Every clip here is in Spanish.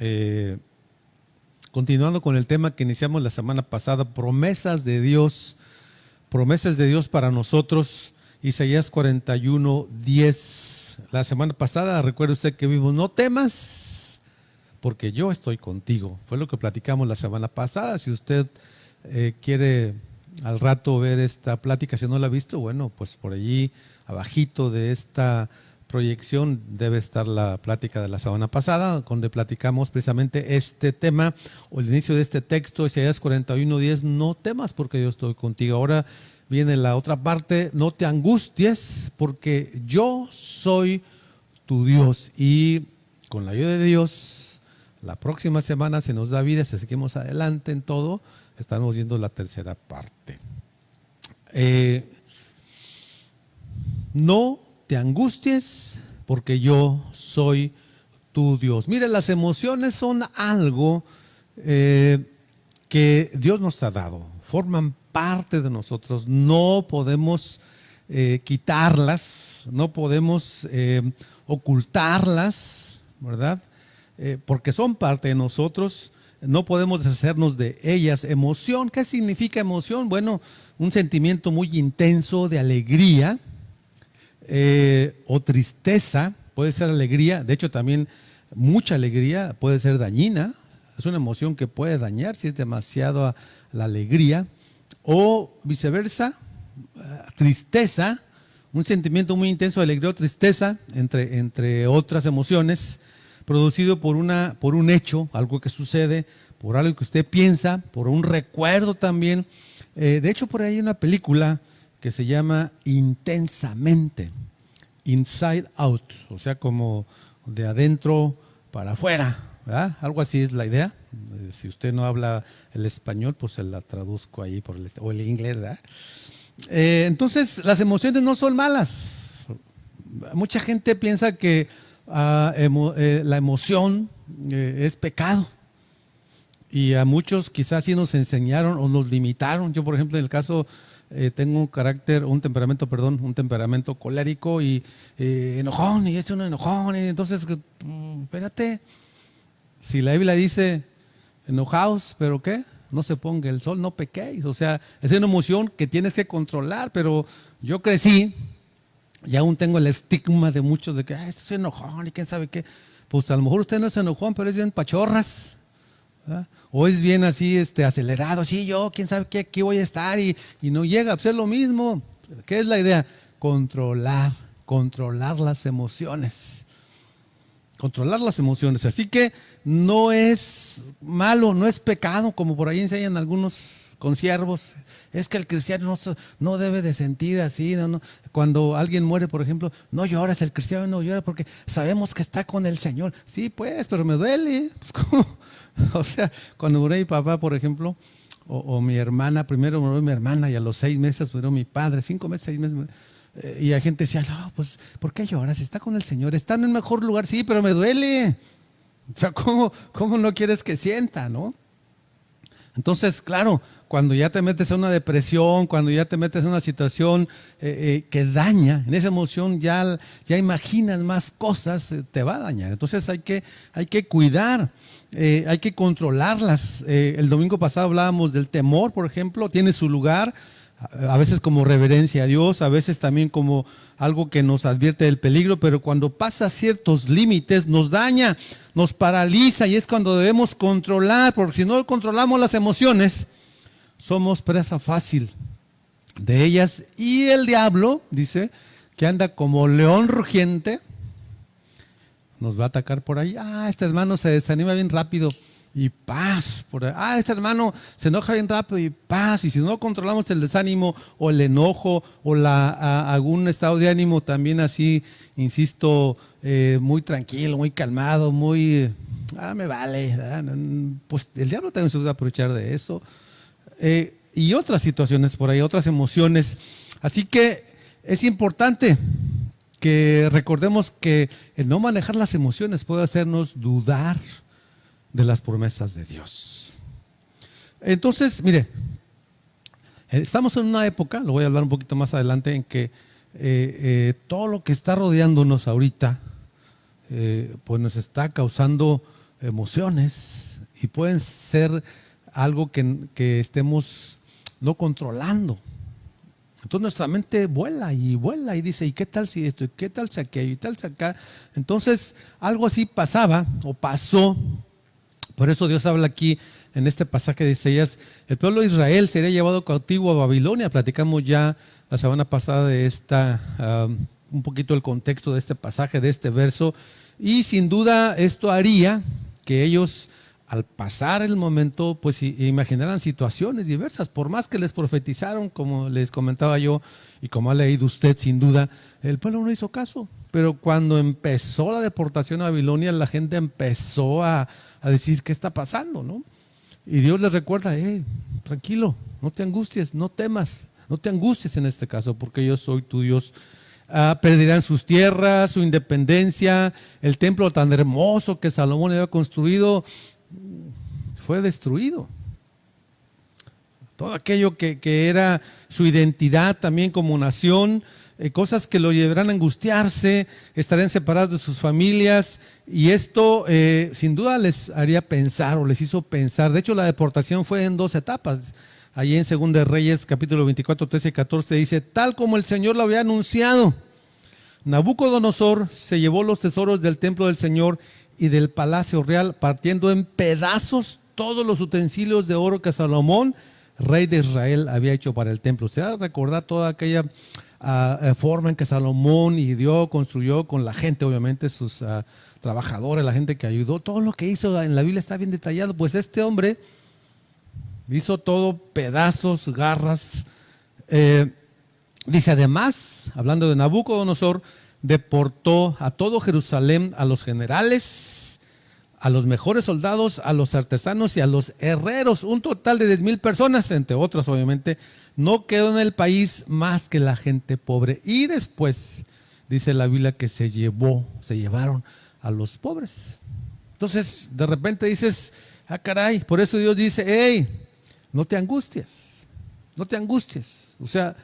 Eh, Continuando con el tema que iniciamos la semana pasada, promesas de Dios para nosotros, Isaías 41:10. La semana pasada, recuerde usted que vimos, no temas, porque yo estoy contigo. Fue lo que platicamos la semana pasada. Si usted quiere al rato ver esta plática, si no la ha visto, bueno, pues por allí, abajito de esta proyección debe estar la plática de la semana pasada, donde platicamos precisamente este tema, o el inicio de este texto, Isaías 41:10, no temas porque yo estoy contigo. Ahora viene la otra parte, no te angusties porque yo soy tu Dios. Y con la ayuda de Dios, la próxima semana se nos da vida, si seguimos adelante en todo, estamos viendo la tercera parte. No te angusties porque yo soy tu Dios. Mire, las emociones son algo que Dios nos ha dado, forman parte de nosotros, no podemos quitarlas, no podemos ocultarlas, ¿verdad? Porque son parte de nosotros, no podemos deshacernos de ellas. Emoción, ¿qué significa emoción? Bueno, un sentimiento muy intenso de alegría, o tristeza, puede ser alegría, de hecho también mucha alegría puede ser dañina, es una emoción que puede dañar si es demasiado la alegría, o viceversa, tristeza, un sentimiento muy intenso de alegría o tristeza, entre otras emociones, producido por un hecho, algo que sucede, por algo que usted piensa, por un recuerdo también. De hecho, por ahí hay una película que se llama Intensamente, Inside Out, o sea, como de adentro para afuera, ¿verdad? Algo así es la idea. Si usted no habla el español, pues se la traduzco ahí o el inglés, ¿verdad? Entonces, las emociones no son malas. Mucha gente piensa que la emoción es pecado. Y a muchos quizás sí nos enseñaron o nos limitaron. Yo, por ejemplo, en el caso, tengo un temperamento colérico y enojón, y es un enojón. Y entonces, espérate, si la Biblia dice, enojaos, ¿pero qué? No se ponga el sol, no pequéis. O sea, es una emoción que tienes que controlar, pero yo crecí y aún tengo el estigma de muchos de que, esto es enojón y quién sabe qué. Pues a lo mejor usted no es enojón, pero es bien pachorras, ¿verdad? O es bien así acelerado, sí, yo quién sabe qué, aquí voy a estar y no llega, pues es lo mismo. ¿Qué es la idea? Controlar las emociones. Controlar las emociones. Así que no es malo, no es pecado, como por ahí enseñan algunos consiervos. Es que el cristiano no debe de sentir así. No. Cuando alguien muere, por ejemplo, no llores, el cristiano no llora porque sabemos que está con el Señor. Sí, pues, pero me duele. Pues, ¿cómo? O sea, cuando murió mi papá, por ejemplo, o mi hermana, primero murió mi hermana y a los 6 meses murió mi padre, 5 meses, 6 meses. Y la gente decía, no, pues, ¿por qué lloras? Está con el Señor, está en un mejor lugar, sí, pero me duele. O sea, ¿cómo no quieres que sienta, no? Entonces, claro, cuando ya te metes en una depresión, cuando ya te metes en una situación que daña, en esa emoción ya imaginas más cosas, te va a dañar. Entonces hay que cuidar, hay que controlarlas. El domingo pasado hablábamos del temor, por ejemplo, tiene su lugar, a veces como reverencia a Dios, a veces también como algo que nos advierte del peligro, pero cuando pasa ciertos límites nos daña, nos paraliza y es cuando debemos controlar, porque si no controlamos las emociones, somos presa fácil de ellas. Y el diablo, dice, que anda como león rugiente, nos va a atacar por ahí. Este hermano se desanima bien rápido y paz. Este hermano se enoja bien rápido y paz. Y si no controlamos el desánimo o el enojo o algún estado de ánimo también así, insisto, muy tranquilo, muy calmado, muy, me vale, ¿verdad? Pues el diablo también se va a aprovechar de eso. Y otras situaciones por ahí, otras emociones. Así que es importante que recordemos que el no manejar las emociones puede hacernos dudar de las promesas de Dios. Entonces, mire, estamos en una época, lo voy a hablar un poquito más adelante, en que todo lo que está rodeándonos ahorita, pues nos está causando emociones y pueden ser algo que estemos no controlando. Entonces nuestra mente vuela y dice, ¿y qué tal si esto? ¿Y qué tal si aquello? ¿Y tal si acá? Entonces algo así pasaba o pasó. Por eso Dios habla aquí en este pasaje de Isaías, el pueblo de Israel sería llevado cautivo a Babilonia. Platicamos ya la semana pasada de un poquito el contexto de este pasaje, de este verso. Y sin duda esto haría que ellos, al pasar el momento, pues imaginaran situaciones diversas. Por más que les profetizaron, como les comentaba yo y como ha leído usted, sin duda, el pueblo no hizo caso. Pero cuando empezó la deportación a Babilonia, la gente empezó a decir, ¿qué está pasando? ¿No? Y Dios les recuerda, tranquilo, no te angusties, no temas, no te angusties en este caso, porque yo soy tu Dios. Perderán sus tierras, su independencia, el templo tan hermoso que Salomón había construido fue destruido. Todo aquello que era su identidad también como nación, cosas que lo llevarán a angustiarse, estarían separados de sus familias, y esto sin duda les haría pensar o les hizo pensar. De hecho, la deportación fue en 2 etapas. Allí en 2 de Reyes, capítulo 24, 13 y 14, dice, tal como el Señor lo había anunciado, Nabucodonosor se llevó los tesoros del templo del Señor y del palacio real, partiendo en pedazos todos los utensilios de oro que Salomón, rey de Israel, había hecho para el templo. Usted va a recordar toda aquella forma en que Salomón construyó con la gente, obviamente, sus trabajadores, la gente que ayudó. Todo lo que hizo en la Biblia está bien detallado. Pues este hombre hizo todo pedazos, garras. Dice además, hablando de Nabucodonosor, deportó a todo Jerusalén, a los generales, a los mejores soldados, a los artesanos y a los herreros, un total de 10,000 personas, entre otras obviamente. No quedó en el país más que la gente pobre. Y después dice la Biblia que se llevaron a los pobres. Entonces de repente dices, caray, por eso Dios dice, hey, no te angusties, no te angusties. O sea,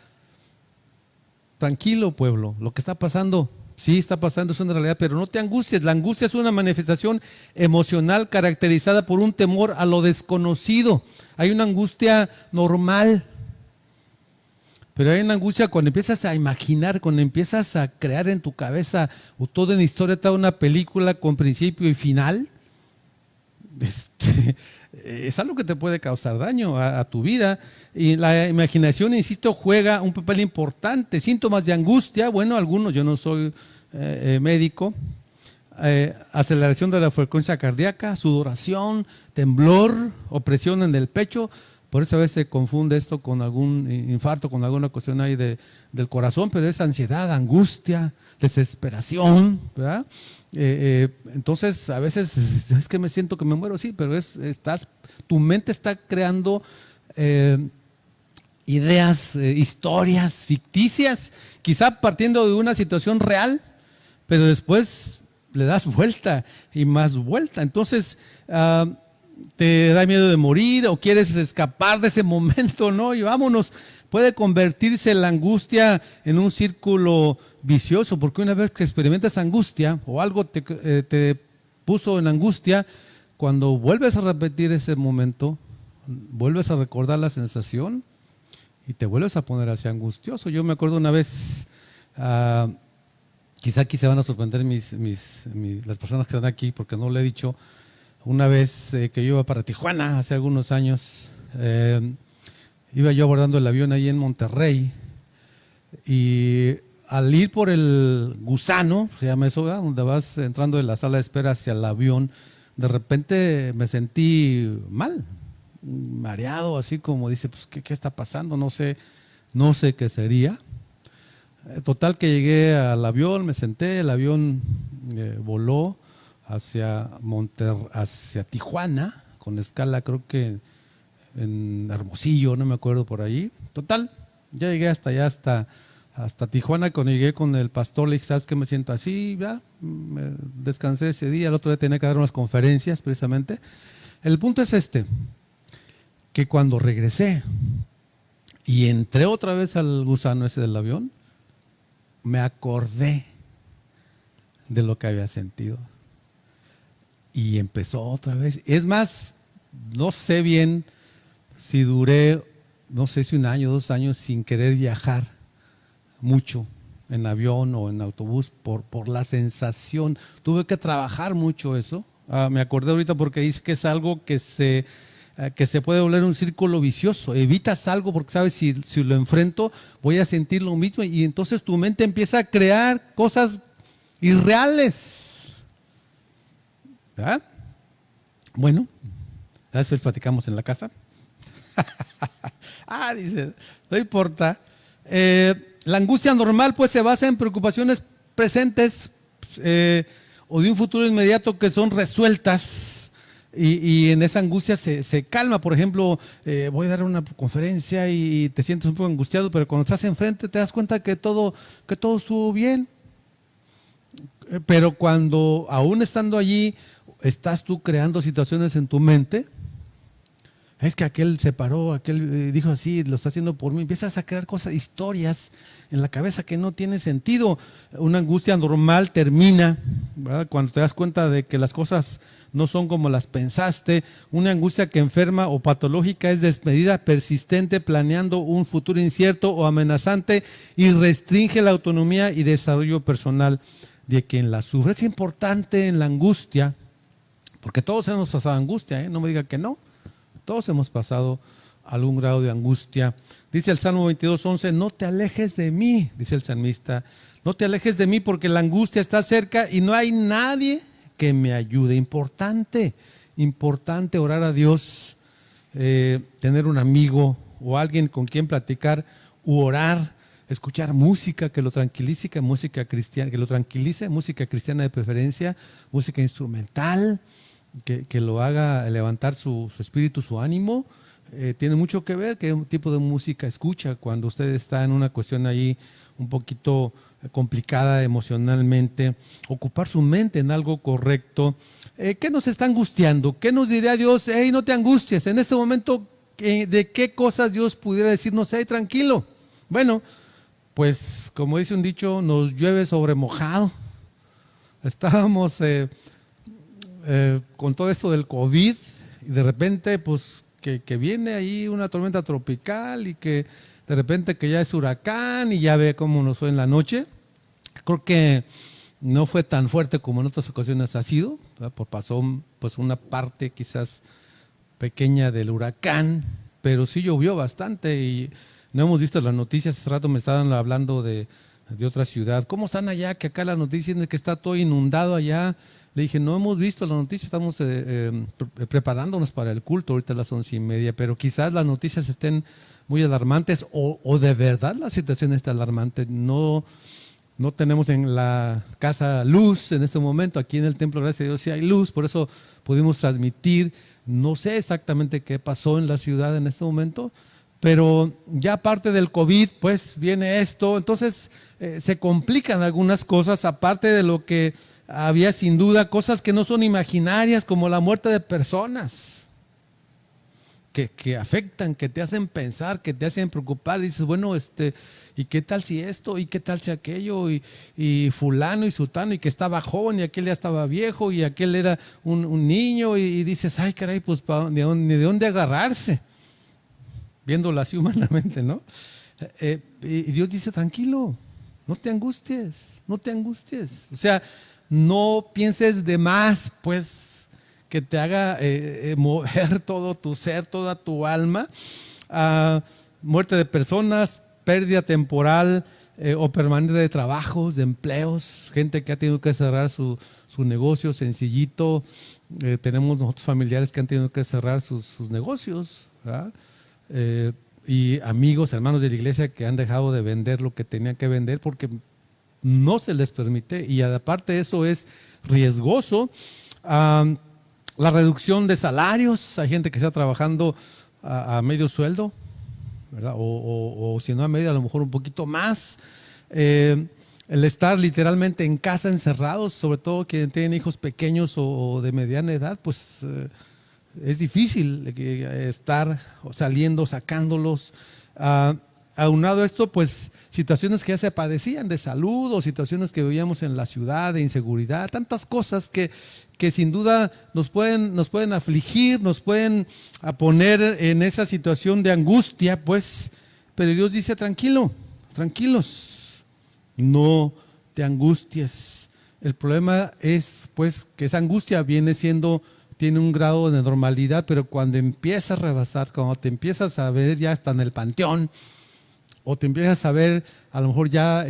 tranquilo pueblo, lo que está pasando, sí está pasando, es una realidad, pero no te angusties. La angustia es una manifestación emocional caracterizada por un temor a lo desconocido. Hay una angustia normal, pero hay una angustia cuando empiezas a imaginar, cuando empiezas a crear en tu cabeza toda una historia, toda una película con principio y final. Es algo que te puede causar daño a tu vida. Y la imaginación, insisto, juega un papel importante. Síntomas de angustia, bueno, algunos, yo no soy médico, aceleración de la frecuencia cardíaca, sudoración, temblor, opresión en el pecho. Por eso a veces se confunde esto con algún infarto, con alguna cuestión ahí del corazón, pero es ansiedad, angustia, desesperación, ¿verdad? Entonces a veces es que me siento que me muero, sí, pero tu mente está creando ideas, historias ficticias, quizá partiendo de una situación real, pero después le das vuelta y más vuelta. Entonces te da miedo de morir o quieres escapar de ese momento, ¿no? Y vámonos. Puede convertirse la angustia en un círculo vicioso, porque una vez que experimentas angustia o algo te puso en angustia, cuando vuelves a repetir ese momento, vuelves a recordar la sensación y te vuelves a poner así angustioso. Yo me acuerdo una vez, quizá aquí se van a sorprender las personas que están aquí, porque no lo he dicho. Una vez que yo iba para Tijuana, hace algunos años, iba yo abordando el avión ahí en Monterrey, y al ir por el gusano, se llama eso, ¿verdad?, donde vas entrando de la sala de espera hacia el avión, de repente me sentí mal, mareado, así como dice, pues ¿qué está pasando? No sé qué sería. Total que llegué al avión, me senté, el avión voló hacia Tijuana, con escala creo que en Hermosillo, no me acuerdo, por ahí. Total, ya llegué hasta allá, hasta Tijuana. Cuando llegué con el pastor, le dije, ¿sabes qué? Me siento así, ya, me descansé ese día. El otro día tenía que dar unas conferencias precisamente. El punto es que cuando regresé y entré otra vez al gusano ese del avión, me acordé de lo que había sentido. y empezó otra vez. Es más, no sé bien si duré, no sé si 1 año, 2 años sin querer viajar mucho en avión o en autobús por la sensación. Tuve que trabajar mucho eso. Me acordé ahorita porque dice que es algo que se puede volver un círculo vicioso. Evitas algo porque sabes, si lo enfrento voy a sentir lo mismo y entonces tu mente empieza a crear cosas irreales. ¿Verdad? Bueno, después platicamos en la casa. Dice, no importa. La angustia normal pues se basa en preocupaciones presentes o de un futuro inmediato que son resueltas y en esa angustia se calma. Por ejemplo, voy a dar una conferencia y te sientes un poco angustiado, pero cuando estás enfrente te das cuenta que todo estuvo bien. Pero cuando aún estando allí estás tú creando situaciones en tu mente, es que aquel se paró, aquel dijo así, lo está haciendo por mí. Empiezas a crear cosas, historias en la cabeza que no tienen sentido. Una angustia normal termina, ¿verdad?, cuando te das cuenta de que las cosas no son como las pensaste. Una angustia que enferma o patológica es desmedida, persistente, planeando un futuro incierto o amenazante y restringe la autonomía y desarrollo personal de quien la sufre. Es importante en la angustia, porque todos hemos pasado angustia, no me diga que no. Todos hemos pasado algún grado de angustia. Dice el Salmo 22:11, no te alejes de mí, dice el salmista, no te alejes de mí porque la angustia está cerca y no hay nadie que me ayude. Importante orar a Dios, tener un amigo o alguien con quien platicar u orar, escuchar música que lo tranquilice, música cristiana de preferencia, música instrumental, que lo haga levantar su espíritu, su ánimo. Tiene mucho que ver qué tipo de música escucha cuando usted está en una cuestión ahí un poquito complicada emocionalmente. Ocupar su mente en algo correcto. ¿Qué nos está angustiando? ¿Qué nos diría Dios? Hey, no te angusties. En este momento, ¿de qué cosas Dios pudiera decirnos? Hey, tranquilo. Bueno, pues como dice un dicho, nos llueve sobre mojado. Estábamos con todo esto del COVID y de repente pues que viene ahí una tormenta tropical y que de repente que ya es huracán y ya ve cómo nos fue en la noche. Creo que no fue tan fuerte como en otras ocasiones ha sido, ¿verdad? Pasó pues una parte quizás pequeña del huracán, pero sí llovió bastante y no hemos visto las noticias. Hace rato me estaban hablando de otra ciudad. ¿Cómo están allá? Que acá la noticia es que está todo inundado allá. Le dije, no hemos visto la noticia, estamos preparándonos para el culto, ahorita a las 11:30, pero quizás las noticias estén muy alarmantes o de verdad la situación está alarmante. No tenemos en la casa luz en este momento, aquí en el templo, gracias a Dios sí hay luz, por eso pudimos transmitir. No sé exactamente qué pasó en la ciudad en este momento, pero ya aparte del COVID, pues viene esto, entonces se complican algunas cosas, aparte de lo que había sin duda, cosas que no son imaginarias, como la muerte de personas, que afectan, que te hacen pensar, que te hacen preocupar. Dices, bueno, ¿y qué tal si esto? ¿Y qué tal si aquello? Y fulano y sultano, y que estaba joven, y aquel ya estaba viejo, y aquel era un niño, y dices, ay caray, pues ni de dónde agarrarse, viéndolo así humanamente, ¿no? Y Dios dice, tranquilo, no te angusties, no te angusties. O sea, no pienses de más, pues, que te haga mover todo tu ser, toda tu alma. Muerte de personas, pérdida temporal o permanente de trabajos, de empleos, gente que ha tenido que cerrar su negocio sencillito. Tenemos nosotros familiares que han tenido que cerrar sus negocios, ¿verdad? Y amigos, hermanos de la iglesia que han dejado de vender lo que tenían que vender porque no se les permite, y aparte eso es riesgoso. La reducción de salarios, hay gente que está trabajando a medio sueldo, ¿verdad? O si no a medio, a lo mejor un poquito más. El estar literalmente en casa encerrados, sobre todo quienes tienen hijos pequeños o de mediana edad, pues es difícil estar saliendo, sacándolos. aunado a esto, pues situaciones que ya se padecían de salud o situaciones que veíamos en la ciudad, de inseguridad, tantas cosas que sin duda nos pueden afligir, nos pueden poner en esa situación de angustia, pues, pero Dios dice, tranquilos, no te angusties. El problema es, pues, que esa angustia tiene un grado de normalidad, pero cuando empieza a rebasar, cuando te empiezas a ver ya hasta en el panteón, o te empiezas a ver a lo mejor ya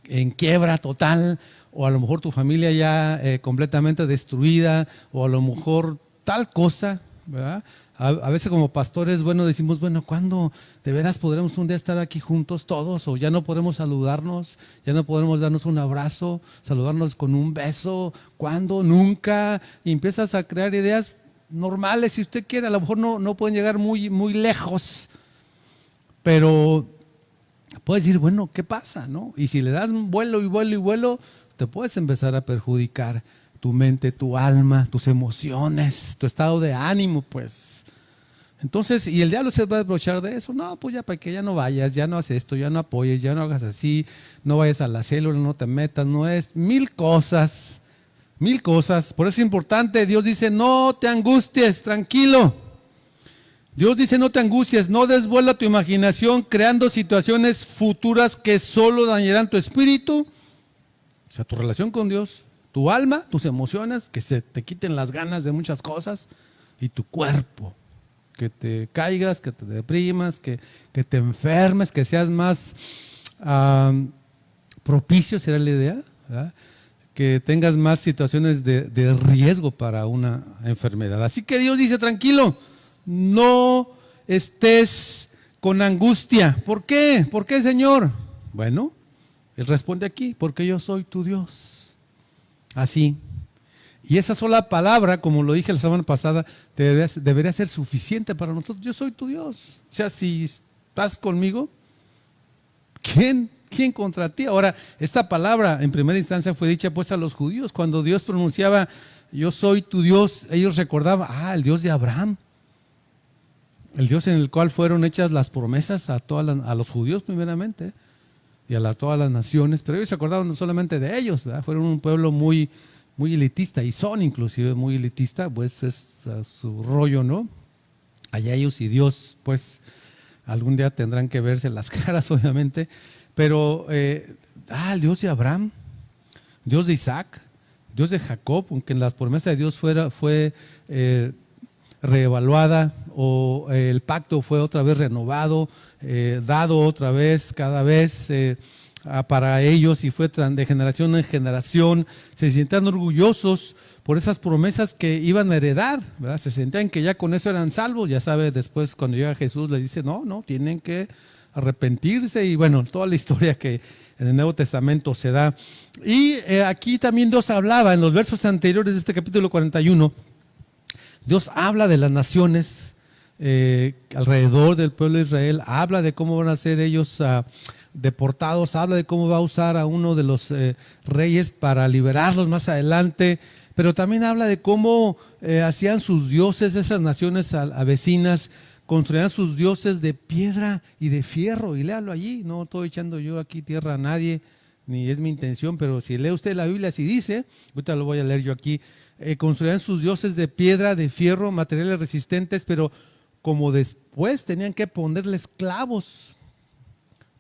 en quiebra total, o a lo mejor tu familia ya completamente destruida, o a lo mejor tal cosa, ¿verdad? A veces como pastores, bueno, decimos, bueno, ¿cuándo de veras podremos un día estar aquí juntos todos? O ya no podremos saludarnos, ya no podremos darnos un abrazo, saludarnos con un beso. ¿Cuándo? Nunca. Y empiezas a crear ideas normales, si usted quiere, a lo mejor no pueden llegar muy lejos, pero puedes decir, bueno, ¿qué pasa? ¿No? Y si le das vuelo y vuelo y vuelo, te puedes empezar a perjudicar tu mente, tu alma, tus emociones, tu estado de ánimo, pues. Entonces, y el diablo se va a aprovechar de eso. No, pues ya para que ya no vayas, ya no haces esto, ya no apoyes, ya no hagas así, no vayas a la célula, no te metas, no es mil cosas. Por eso es importante, Dios dice, no te angusties, tranquilo. Dios dice, no te angusties, no des vuelo a tu imaginación creando situaciones futuras que solo dañarán tu espíritu, o sea, tu relación con Dios, tu alma, tus emociones, que se te quiten las ganas de muchas cosas, y tu cuerpo, que te caigas, que te deprimas, que te enfermes, que seas más propicio, será la idea, ¿verdad? Que tengas más situaciones de riesgo para una enfermedad. Así que Dios dice, tranquilo, no estés con angustia. ¿Por qué? ¿Por qué, Señor? Bueno, Él responde aquí, porque yo soy tu Dios. Así. Y esa sola palabra, como lo dije la semana pasada, debería ser suficiente para nosotros. Yo soy tu Dios. O sea, si estás conmigo, ¿quién contra ti? Ahora, esta palabra en primera instancia fue dicha pues a los judíos. Cuando Dios pronunciaba, yo soy tu Dios, ellos recordaban, el Dios de Abraham. El Dios en el cual fueron hechas las promesas a los judíos primeramente y a todas las naciones, pero ellos se acordaban no solamente de ellos, ¿verdad? Fueron un pueblo muy elitista, y son inclusive muy elitista, pues es su rollo, ¿no? Allá ellos y Dios, pues algún día tendrán que verse las caras, obviamente, pero el Dios de Abraham, Dios de Isaac, Dios de Jacob, aunque la promesa de Dios fue reevaluada o el pacto fue otra vez renovado, dado otra vez, cada vez para ellos, y fue de generación en generación, se sentían orgullosos por esas promesas que iban a heredar, ¿verdad? Se sentían que ya con eso eran salvos. Ya sabe, después cuando llega Jesús les dice, no, tienen que arrepentirse, y bueno, toda la historia que en el Nuevo Testamento se da. Y aquí también Dios hablaba en los versos anteriores de este capítulo 41, Dios habla de las naciones alrededor del pueblo de Israel, habla de cómo van a ser ellos deportados, habla de cómo va a usar a uno de los reyes para liberarlos más adelante, pero también habla de cómo hacían sus dioses, esas naciones vecinas, construían sus dioses de piedra y de fierro. Y léalo allí, no estoy echando yo aquí tierra a nadie, ni es mi intención, pero si lee usted la Biblia, si dice, ahorita lo voy a leer yo aquí, construían sus dioses de piedra, de fierro, materiales resistentes, pero como después tenían que ponerles clavos,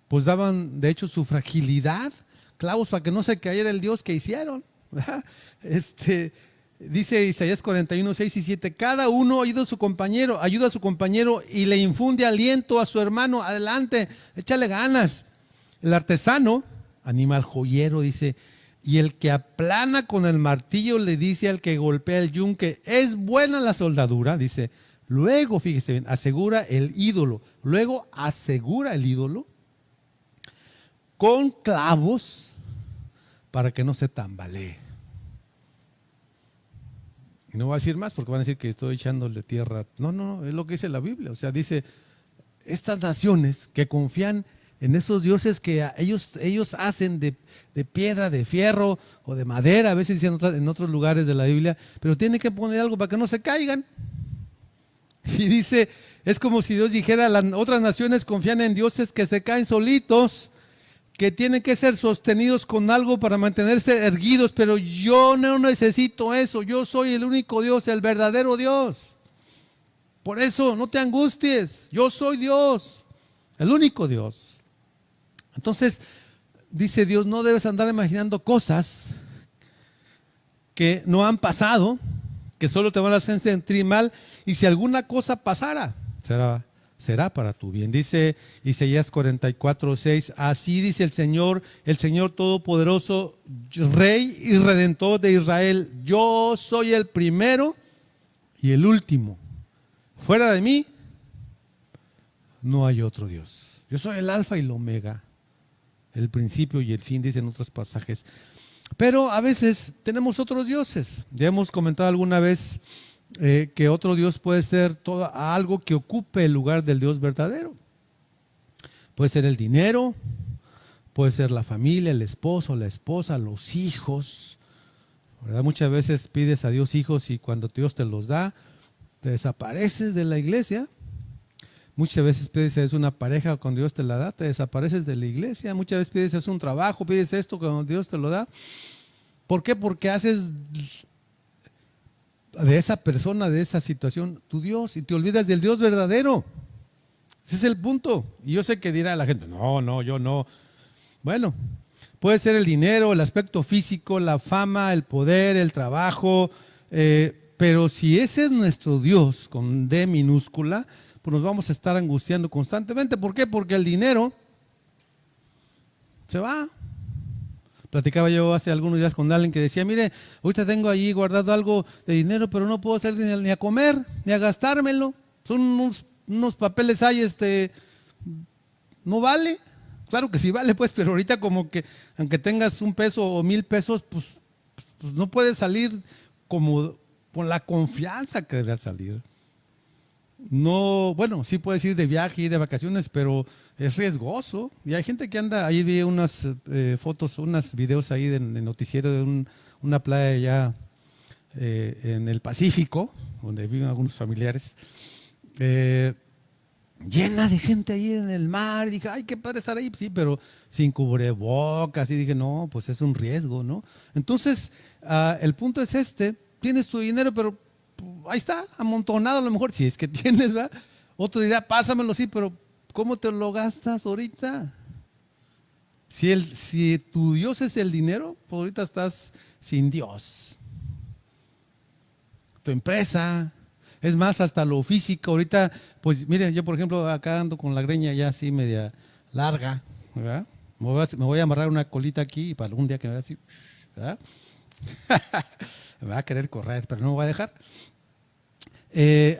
pues daban de hecho su fragilidad, clavos para que no se cayera el Dios que hicieron, ¿verdad? Dice Isaías 41, 6 y 7, cada uno ayuda a su compañero y le infunde aliento a su hermano. Adelante, échale ganas. El artesano anima al joyero, dice, y el que aplana con el martillo le dice al que golpea el yunque, es buena la soldadura, dice. Luego, fíjese bien, asegura el ídolo con clavos para que no se tambalee. Y no voy a decir más porque van a decir que estoy echándole tierra. No, es lo que dice la Biblia. O sea, dice, estas naciones que confían en esos dioses que ellos hacen de piedra, de fierro o de madera, a veces dicen en otros lugares de la Biblia, pero tienen que poner algo para que no se caigan. Y dice, Es como si Dios dijera, las otras naciones confían en dioses que se caen solitos, que tienen que ser sostenidos con algo para mantenerse erguidos, pero yo no necesito eso, yo soy el único Dios, el verdadero Dios. Por eso no te angusties, yo soy Dios, el único Dios. Entonces, dice Dios, no debes andar imaginando cosas que no han pasado, que solo te van a hacer sentir mal, y si alguna cosa pasara, será para tu bien. Dice Isaías 44:6, así dice el Señor Todopoderoso, Rey y Redentor de Israel, yo soy el primero y el último. Fuera de mí no hay otro Dios. Yo soy el alfa y el omega, el principio y el fin, dicen otros pasajes. Pero a veces tenemos otros dioses. Ya hemos comentado alguna vez que otro Dios puede ser algo que ocupe el lugar del Dios verdadero. Puede ser el dinero, puede ser la familia, el esposo, la esposa, los hijos, ¿verdad? Muchas veces pides a Dios hijos y cuando Dios te los da, te desapareces de la iglesia. Muchas veces pides a Dios una pareja, cuando Dios te la da, te desapareces de la iglesia. Muchas veces pides a Dios un trabajo, pides esto, cuando Dios te lo da. ¿Por qué? Porque haces de esa persona, de esa situación, tu Dios, y te olvidas del Dios verdadero. Ese es el punto. Y yo sé que dirá la gente, no, yo no. Bueno, puede ser el dinero, el aspecto físico, la fama, el poder, el trabajo, pero si ese es nuestro Dios, con D minúscula, pues nos vamos a estar angustiando constantemente. ¿Por qué? Porque el dinero se va. Platicaba yo hace algunos días con alguien que decía, mire, ahorita tengo ahí guardado algo de dinero, pero no puedo salir ni a comer, ni a gastármelo. Son unos papeles ahí, no vale. Claro que sí vale, pues, pero ahorita como que, aunque tengas $1 o 1,000 pesos, pues no puedes salir como con la confianza que deberías salir. No, bueno, sí puedes ir de viaje y de vacaciones, pero es riesgoso. Y hay gente que anda, ahí vi unas fotos, unos videos ahí de noticiero de una playa allá en el Pacífico, donde viven algunos familiares, llena de gente ahí en el mar. Y dije, ay, qué padre estar ahí. Sí, pero sin cubrebocas. Y dije, no, pues es un riesgo, ¿no? Entonces, el punto es tienes tu dinero, pero ahí está, amontonado a lo mejor, si es que tienes, ¿verdad? Otro dirá, pásamelo, sí, pero ¿cómo te lo gastas ahorita? Si tu Dios es el dinero, pues ahorita estás sin Dios. Tu empresa, es más, hasta lo físico, ahorita, pues mire, yo por ejemplo acá ando con la greña ya así media larga, ¿verdad? Me voy a amarrar una colita aquí para algún día que me vea así, ¿verdad? Me va a querer correr, pero no me voy a dejar.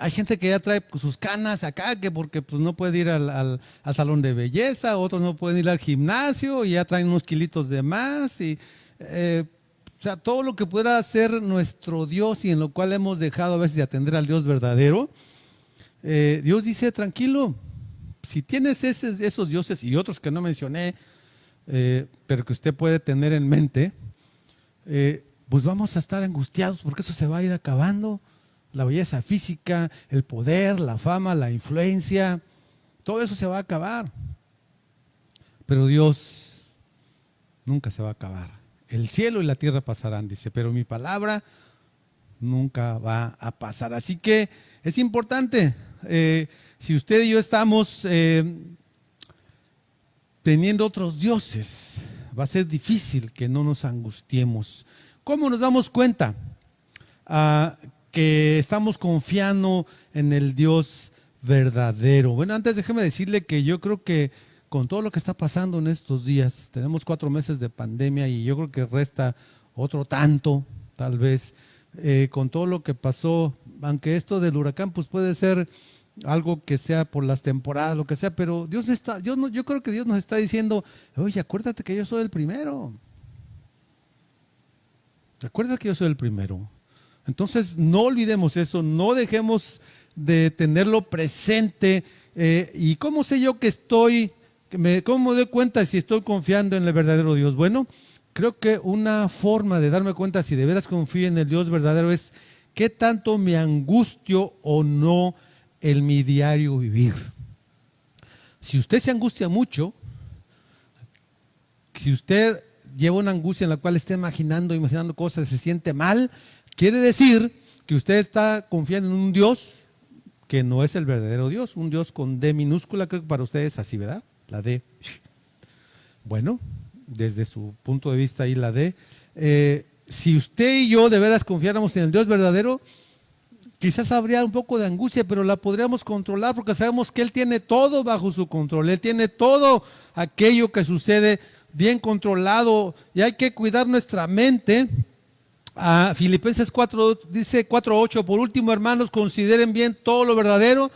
Hay gente que ya trae sus canas acá, que porque pues, no puede ir al salón de belleza, otros no pueden ir al gimnasio y ya traen unos kilitos de más. O sea, todo lo que pueda ser nuestro Dios y en lo cual hemos dejado a veces de atender al Dios verdadero, Dios dice, tranquilo, si tienes esos dioses y otros que no mencioné, pero que usted puede tener en mente, pues vamos a estar angustiados porque eso se va a ir acabando. La belleza física, el poder, la fama, la influencia, todo eso se va a acabar. Pero Dios nunca se va a acabar. El cielo y la tierra pasarán, dice, pero mi palabra nunca va a pasar. Así que es importante, si usted y yo estamos teniendo otros dioses, va a ser difícil que no nos angustiemos. ¿Cómo nos damos cuenta que estamos confiando en el Dios verdadero? Bueno, antes déjeme decirle que yo creo que con todo lo que está pasando en estos días, tenemos 4 meses de pandemia y yo creo que resta otro tanto, tal vez, con todo lo que pasó, aunque esto del huracán pues puede ser algo que sea por las temporadas, lo que sea, pero yo creo que Dios nos está diciendo, oye, acuérdate que yo soy el primero. Acuérdate que yo soy el primero. Entonces no olvidemos eso, no dejemos de tenerlo presente. ¿Y cómo sé yo cómo me doy cuenta si estoy confiando en el verdadero Dios? Bueno, creo que una forma de darme cuenta si de veras confío en el Dios verdadero es qué tanto me angustio o no en mi diario vivir. Si usted se angustia mucho, si usted lleva una angustia en la cual está imaginando cosas, se siente mal, quiere decir que usted está confiando en un Dios que no es el verdadero Dios, un Dios con D minúscula, creo que para ustedes es así, ¿verdad? La D. Bueno, desde su punto de vista ahí la D. Si usted y yo de veras confiáramos en el Dios verdadero, quizás habría un poco de angustia, pero la podríamos controlar porque sabemos que Él tiene todo bajo su control. Él tiene todo aquello que sucede bien controlado y hay que cuidar nuestra mente. Filipenses 4 dice 4:8, por último, hermanos, consideren bien todo lo verdadero,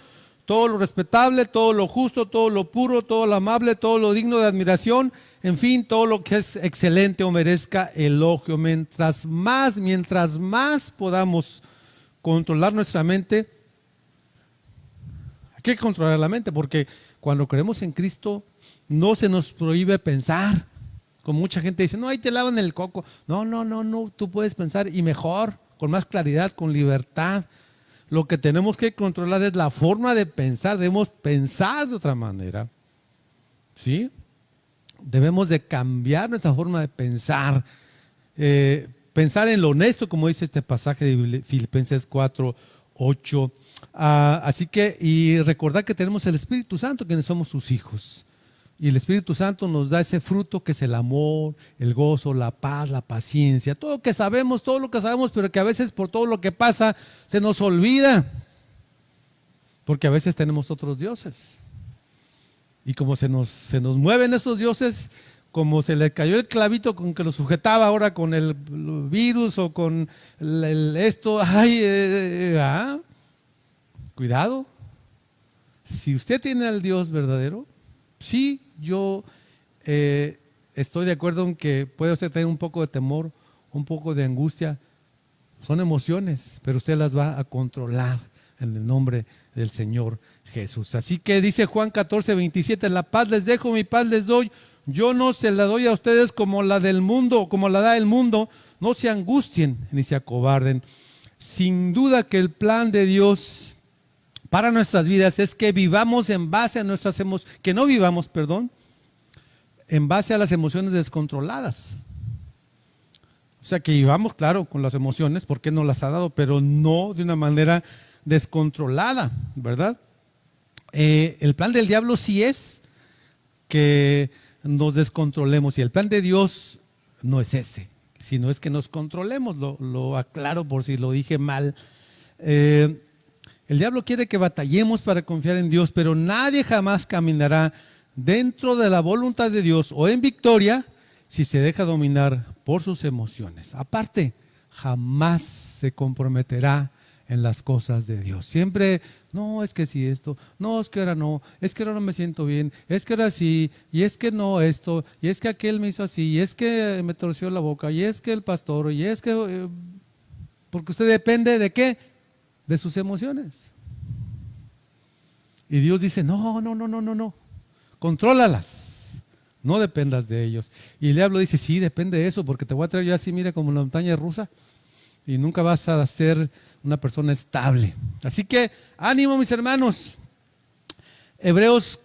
todo lo respetable, todo lo justo, todo lo puro, todo lo amable, todo lo digno de admiración, en fin, todo lo que es excelente o merezca elogio. Mientras más podamos controlar nuestra mente, hay que controlar la mente, porque cuando creemos en Cristo no se nos prohíbe pensar. Como mucha gente dice, no, ahí te lavan el coco. No, tú puedes pensar y mejor, con más claridad, con libertad. Lo que tenemos que controlar es la forma de pensar. Debemos pensar de otra manera, ¿sí? Debemos de cambiar nuestra forma de pensar. Pensar en lo honesto, como dice este pasaje de Filipenses 4:8. Así que, y recordar que tenemos el Espíritu Santo, quienes somos sus hijos. Y el Espíritu Santo nos da ese fruto que es el amor, el gozo, la paz, la paciencia. Todo lo que sabemos, pero que a veces por todo lo que pasa se nos olvida. Porque a veces tenemos otros dioses. Y como se nos mueven esos dioses, como se le cayó el clavito con que lo sujetaba ahora con el virus o con esto, cuidado. Si usted tiene al Dios verdadero, sí, yo estoy de acuerdo en que puede usted tener un poco de temor, un poco de angustia. Son emociones, pero usted las va a controlar en el nombre del Señor Jesús. Así que dice Juan 14:27, la paz les dejo, mi paz les doy. Yo no se la doy a ustedes como la del mundo, como la da el mundo. No se angustien ni se acobarden. Sin duda que el plan de Dios para nuestras vidas es que vivamos en base a nuestras emociones, que no vivamos, en base a las emociones descontroladas. O sea, que vivamos, claro, con las emociones, porque nos las ha dado, pero no de una manera descontrolada, ¿verdad? El plan del diablo sí es que nos descontrolemos, y el plan de Dios no es ese, sino es que nos controlemos. Lo aclaro por si lo dije mal. El diablo quiere que batallemos para confiar en Dios, pero nadie jamás caminará dentro de la voluntad de Dios o en victoria si se deja dominar por sus emociones. Aparte, jamás se comprometerá en las cosas de Dios. Siempre, no, es que sí esto, no, es que ahora no me siento bien, es que ahora sí, y es que no esto, y es que aquel me hizo así, y es que me torció la boca, y es que el pastor, y es que... porque usted depende de ¿qué? De sus emociones. Y Dios dice, no, contrólalas, no dependas de ellos. Y el diablo dice, sí, depende de eso, porque te voy a traer yo así, mira, como la montaña rusa, y nunca vas a ser una persona estable. Así que, ánimo, mis hermanos. Hebreos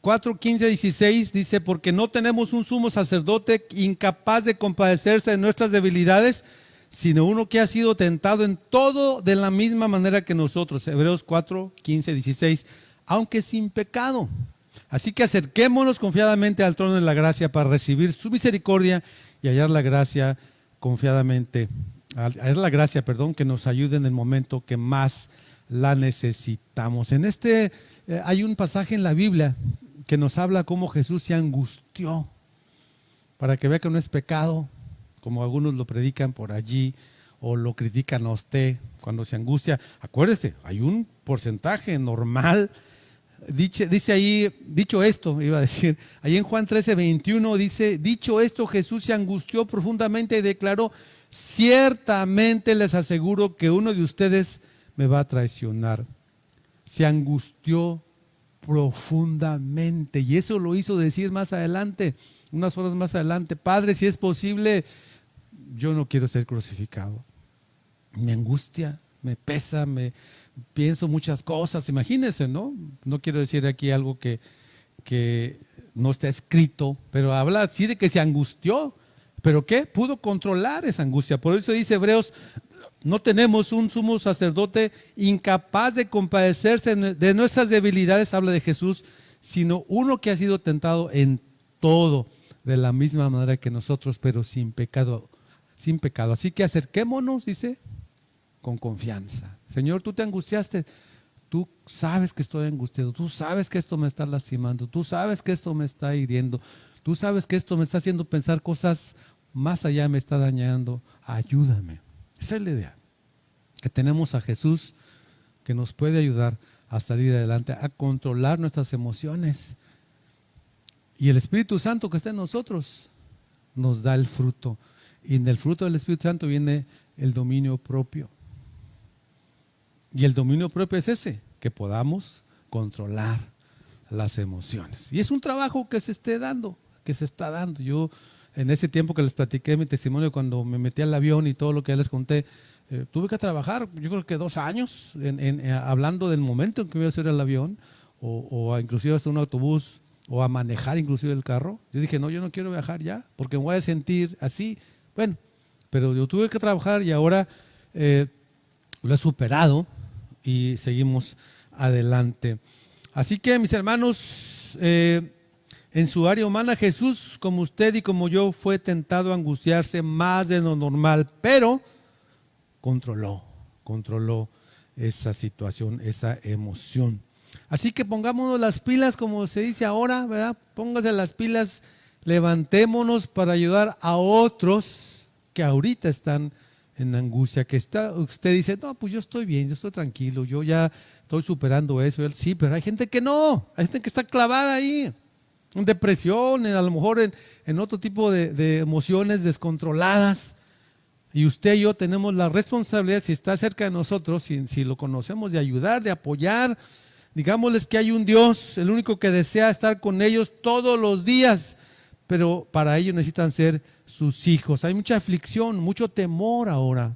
4:15-16 dice, porque no tenemos un sumo sacerdote incapaz de compadecerse de nuestras debilidades, sino uno que ha sido tentado en todo de la misma manera que nosotros. Hebreos 4:15-16, aunque sin pecado. Así que acerquémonos confiadamente al trono de la gracia para recibir su misericordia y hallar la gracia confiadamente, que nos ayude en el momento que más la necesitamos. Hay un pasaje en la Biblia que nos habla cómo Jesús se angustió, para que vea que no es pecado, como algunos lo predican por allí o lo critican a usted cuando se angustia. Acuérdese, hay un porcentaje normal. Dice ahí, dicho esto, iba a decir, ahí en Juan 13:21 dice, dicho esto, Jesús se angustió profundamente y declaró, ciertamente les aseguro que uno de ustedes me va a traicionar. Se angustió profundamente, y eso lo hizo decir más adelante, unas horas más adelante, Padre, si es posible, yo no quiero ser crucificado. Me angustia, me pesa, pienso muchas cosas. Imagínense, ¿no? No quiero decir aquí algo que no está escrito, pero habla así de que se angustió. ¿Pero qué? Pudo controlar esa angustia. Por eso dice Hebreos, no tenemos un sumo sacerdote incapaz de compadecerse de nuestras debilidades, habla de Jesús, sino uno que ha sido tentado en todo, de la misma manera que nosotros, pero sin pecado, sin pecado. Así que acerquémonos, dice, con confianza. Señor, tú te angustiaste, tú sabes que estoy angustiado, tú sabes que esto me está lastimando, tú sabes que esto me está hiriendo, tú sabes que esto me está haciendo pensar cosas más allá, me está dañando. Ayúdame. Esa es la idea, que tenemos a Jesús que nos puede ayudar a salir adelante, a controlar nuestras emociones. Y el Espíritu Santo que está en nosotros nos da el fruto. Y en el fruto del Espíritu Santo viene el dominio propio. Y el dominio propio es ese, que podamos controlar las emociones. Y es un trabajo que se está dando. Yo, en ese tiempo que les platiqué mi testimonio, cuando me metí al avión y todo lo que ya les conté, tuve que trabajar, yo creo que 2 años, hablando del momento en que voy a hacer el avión, o inclusive hasta un autobús, o a manejar inclusive el carro. Yo dije, no, yo no quiero viajar ya, porque me voy a sentir así. Bueno, pero yo tuve que trabajar y ahora lo he superado y seguimos adelante. Así que, mis hermanos, en su área humana, Jesús, como usted y como yo, fue tentado a angustiarse más de lo normal, pero controló esa situación, esa emoción. Así que pongámonos las pilas, como se dice ahora, ¿verdad? Póngase las pilas, levantémonos para ayudar a otros que ahorita están en angustia, que usted dice, no, pues yo estoy bien, yo estoy tranquilo, yo ya estoy superando eso. Sí, pero hay gente que no, hay gente que está clavada ahí, en depresión, a lo mejor en otro tipo de emociones descontroladas. Y usted y yo tenemos la responsabilidad, si está cerca de nosotros, si lo conocemos, de ayudar, de apoyar. Digámosles que hay un Dios, el único que desea estar con ellos todos los días, pero para ello necesitan ser sus hijos. Hay mucha aflicción, mucho temor ahora.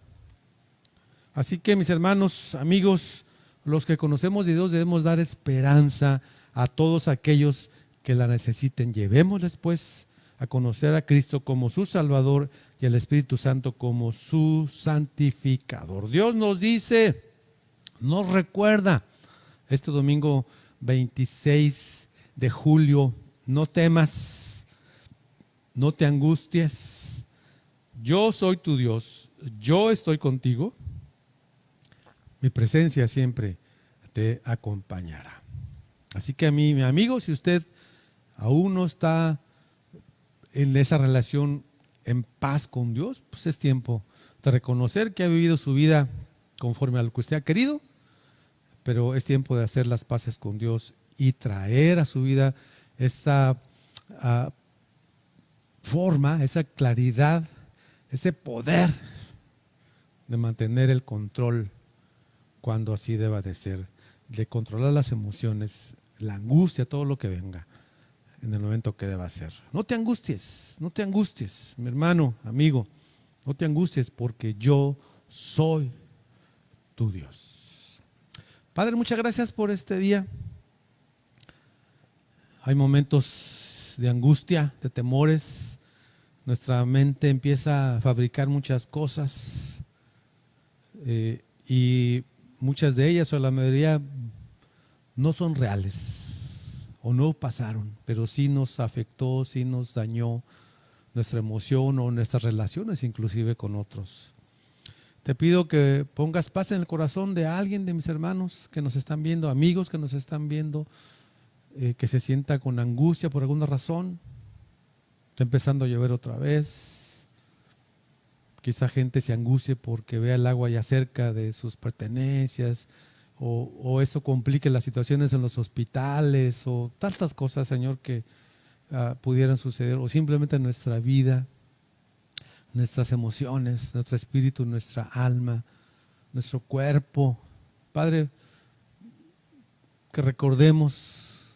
Así que, mis hermanos, amigos, los que conocemos de Dios debemos dar esperanza a todos aquellos que la necesiten. Llevémosles pues a conocer a Cristo como su Salvador y al Espíritu Santo como su santificador. Dios nos dice, nos recuerda, este domingo 26 de julio, no temas, no te angusties, yo soy tu Dios, yo estoy contigo, mi presencia siempre te acompañará. Así que a mí, mi amigo, si usted aún no está en esa relación en paz con Dios, pues es tiempo de reconocer que ha vivido su vida conforme a lo que usted ha querido, pero es tiempo de hacer las paces con Dios y traer a su vida esa forma, esa claridad, ese poder de mantener el control cuando así deba de ser, de controlar las emociones, la angustia, todo lo que venga en el momento que deba ser. No te angusties, mi hermano, amigo, no te angusties porque yo soy tu Dios. Padre, muchas gracias por este día. Hay momentos de angustia, de temores. Nuestra mente empieza a fabricar muchas cosas y muchas de ellas o la mayoría no son reales o no pasaron, pero sí nos afectó, sí nos dañó nuestra emoción o nuestras relaciones inclusive con otros. Te pido que pongas paz en el corazón de alguien de mis hermanos que nos están viendo, amigos que nos están viendo, que se sienta con angustia por alguna razón, está empezando a llover otra vez. Quizá gente se angustie porque vea el agua ya cerca de sus pertenencias, o eso complique las situaciones en los hospitales, o tantas cosas, Señor, que pudieran suceder, o simplemente en nuestra vida, nuestras emociones, nuestro espíritu, nuestra alma, nuestro cuerpo. Padre, que recordemos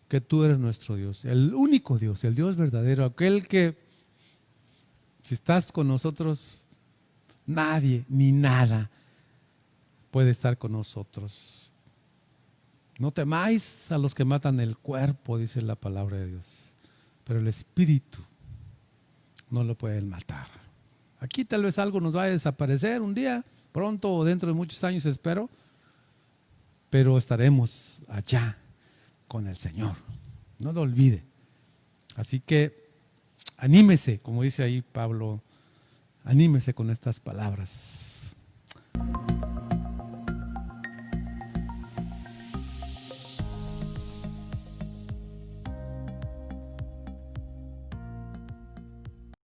que tú eres nuestro Dios, el único Dios, el Dios verdadero, aquel que si estás con nosotros, nadie ni nada puede estar con nosotros. No temáis a los que matan el cuerpo, dice la palabra de Dios, pero el espíritu no lo pueden matar. Aquí tal vez algo nos va a desaparecer un día, pronto o dentro de muchos años, espero, pero estaremos allá con el Señor. No lo olvide. Así que anímese, como dice ahí Pablo, anímese con estas palabras.